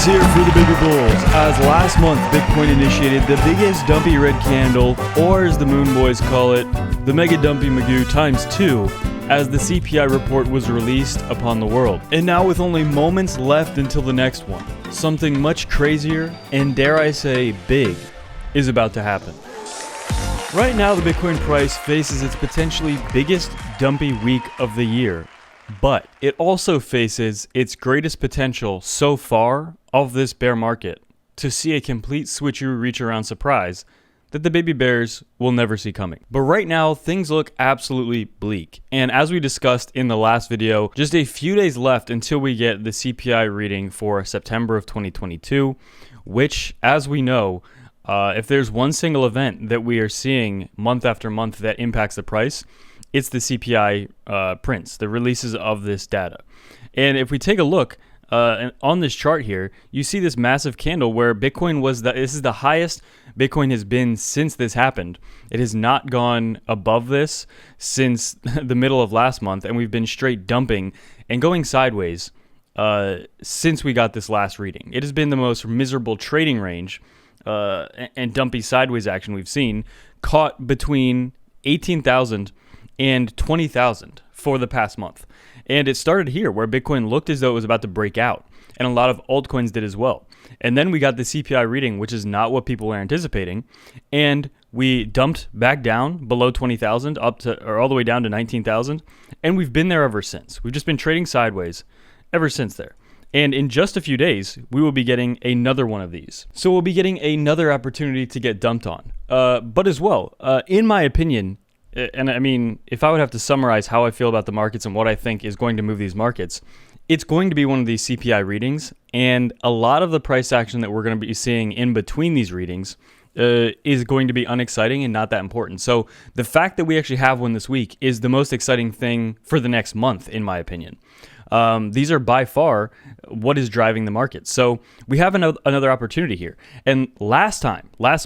is here for the bigger bulls, as last month Bitcoin initiated the biggest dumpy red candle, or as the Moon Boys call it, the Mega Dumpy Magoo times 2, as the CPI report was released upon the world. And now with only moments left until the next one, something much crazier, and dare I say big, is about to happen. Right now the Bitcoin price faces its potentially biggest dumpy week of the year, but it also faces its greatest potential so far of this bear market to see a complete switcheroo reach around surprise that the baby bears will never see coming. But right now, things look absolutely bleak. And as we discussed in the last video, just a few days left until we get the CPI reading for September of 2022, which, as we know, if there's one single event that we are seeing month after month that impacts the price, it's the CPI prints, the releases of this data. And if we take a look on this chart here, you see this massive candle where Bitcoin this is the highest Bitcoin has been since this happened. It has not gone above this since the middle of last month, and we've been straight dumping and going sideways since we got this last reading. It has been the most miserable trading range and dumpy sideways action we've seen, caught between 18,000 and 20,000 for the past month. And it started here where Bitcoin looked as though it was about to break out, and a lot of altcoins did as well. And then we got the CPI reading, which is not what people were anticipating, and we dumped back down below 20,000 all the way down to 19,000, and we've been there ever since. We've just been trading sideways ever since there. And in just a few days, we will be getting another one of these. So we'll be getting another opportunity to get dumped on. But as well, in my opinion, and I mean, if I would have to summarize how I feel about the markets and what I think is going to move these markets, it's going to be one of these CPI readings, and a lot of the price action that we're going to be seeing in between these readings is going to be unexciting and not that important. So the fact that we actually have one this week is the most exciting thing for the next month, in my opinion. These are by far what is driving the market. So we have another opportunity here. And last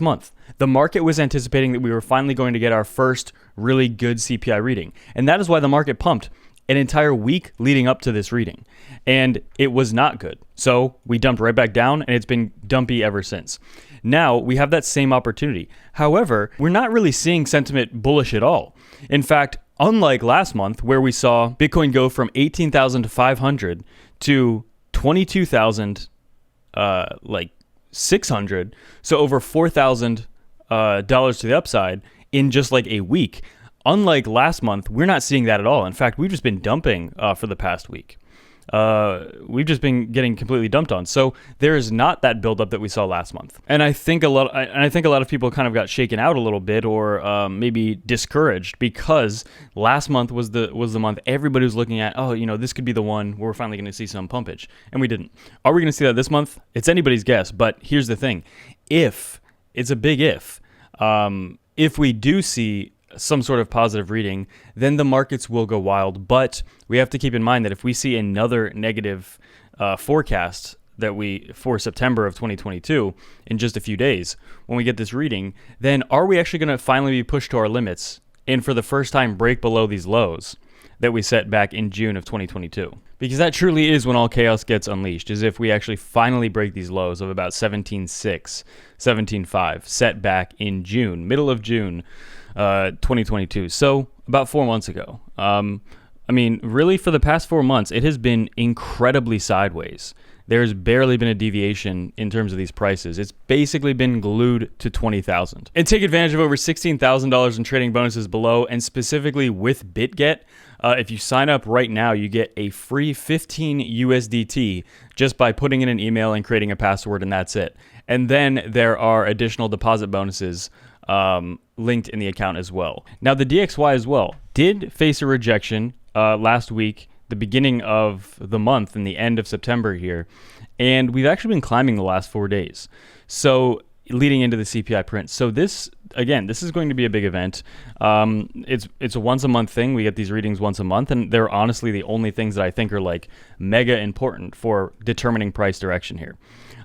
month, the market was anticipating that we were finally going to get our first really good CPI reading. And that is why the market pumped an entire week leading up to this reading. And it was not good. So we dumped right back down, and it's been dumpy ever since. Now we have that same opportunity. However, we're not really seeing sentiment bullish at all. In fact, unlike last month, where we saw Bitcoin go from 18,500 to 22,000, 600, so over $4,000 to the upside in just like a week. Unlike last month, we're not seeing that at all. In fact, we've just been dumping for the past week. We've just been getting completely dumped on. So there is not that buildup that we saw last month. And I think a lot of people kind of got shaken out a little bit, or maybe discouraged, because last month was the month everybody was looking at. Oh, this could be the one where we're finally going to see some pumpage, and we didn't. Are we going to see that this month? It's anybody's guess. But here's the thing: it's a big if we do see some sort of positive reading, then the markets will go wild. But we have to keep in mind that if we see another negative forecast for September of 2022 in just a few days, when we get this reading, then are we actually going to finally be pushed to our limits and for the first time break below these lows that we set back in June of 2022? Because that truly is when all chaos gets unleashed, is if we actually finally break these lows of about 17.6, 17.5 set back in June, middle of June 2022. So about 4 months ago. I mean, really for the past 4 months, it has been incredibly sideways. There's barely been a deviation in terms of these prices. It's basically been glued to 20,000. And take advantage of over $16,000 in trading bonuses below, and specifically with BitGet. If you sign up right now, you get a free 15 USDT just by putting in an email and creating a password, and that's it. And then there are additional deposit bonuses linked in the account as well. Now, the DXY as well did face a rejection last week, the beginning of the month and the end of September here, and we've actually been climbing the last 4 days. So leading into the CPI print. So this is going to be a big event. It's a once a month thing. We get these readings once a month, and they're honestly the only things that I think are like mega important for determining price direction here.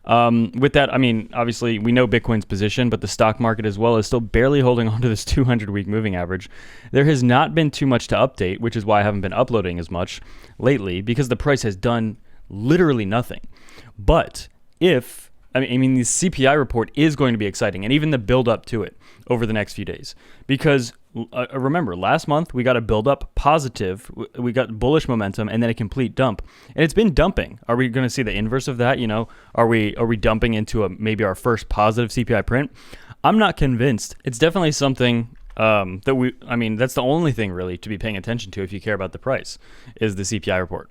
With that, I mean, obviously we know Bitcoin's position, but the stock market as well is still barely holding on to this 200-week moving average. There has not been too much to update, which is why I haven't been uploading as much lately, because the price has done literally nothing. But I mean, the CPI report is going to be exciting, and even the build up to it over the next few days. Because remember, last month we got a build up positive, we got bullish momentum, and then a complete dump, and it's been dumping. Are we going to see the inverse of that? Are we dumping into maybe our first positive CPI print? I'm not convinced. It's definitely something that's the only thing really to be paying attention to if you care about the price, is the CPI report.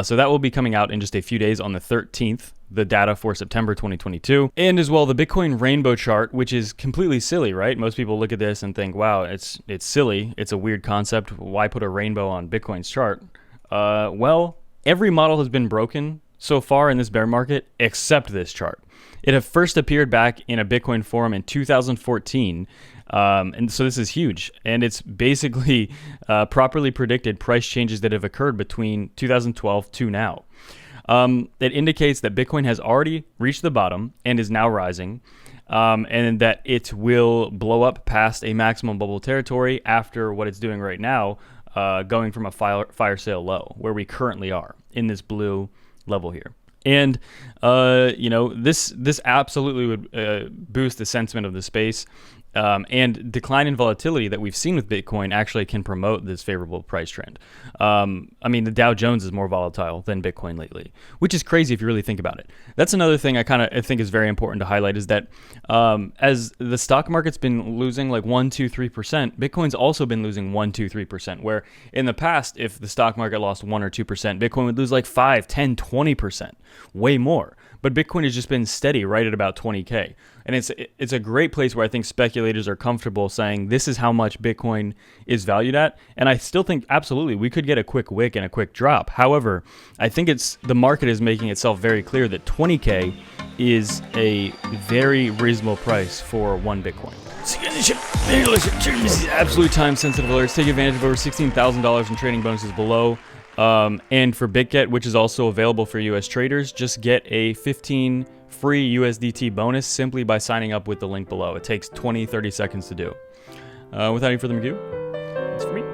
So that will be coming out in just a few days on the 13th, the data for September 2022. And as well, the Bitcoin rainbow chart, which is completely silly, right? Most people look at this and think, wow, it's silly. It's a weird concept. Why put a rainbow on Bitcoin's chart? Well, every model has been broken so far in this bear market except this chart. It had first appeared back in a Bitcoin forum in 2014. And so this is huge, and it's basically properly predicted price changes that have occurred between 2012 to now. It indicates that Bitcoin has already reached the bottom and is now rising, and that it will blow up past a maximum bubble territory after what it's doing right now, going from a fire sale low, where we currently are in this blue level here. And, this absolutely would boost the sentiment of the space. And decline in volatility that we've seen with Bitcoin actually can promote this favorable price trend. The Dow Jones is more volatile than Bitcoin lately, which is crazy if you really think about it. That's another thing I think is very important to highlight, is that as the stock market's been losing like 1, 2, 3%, Bitcoin's also been losing 1, 2, 3%, where in the past, if the stock market lost 1 or 2%, Bitcoin would lose like 5, 10, 20%, way more. But Bitcoin has just been steady right at about 20K. And it's a great place where I think speculators are comfortable saying this is how much Bitcoin is valued at. And I still think absolutely we could get a quick wick and a quick drop. However, I think the market is making itself very clear that 20K is a very reasonable price for one Bitcoin. Absolute time sensitive alerts. Take advantage of over $16,000 in trading bonuses below. And for BitGet, which is also available for US traders, just get a 15 free USDT bonus simply by signing up with the link below. It takes 20-30 seconds to do. Without any further ado, it's for me.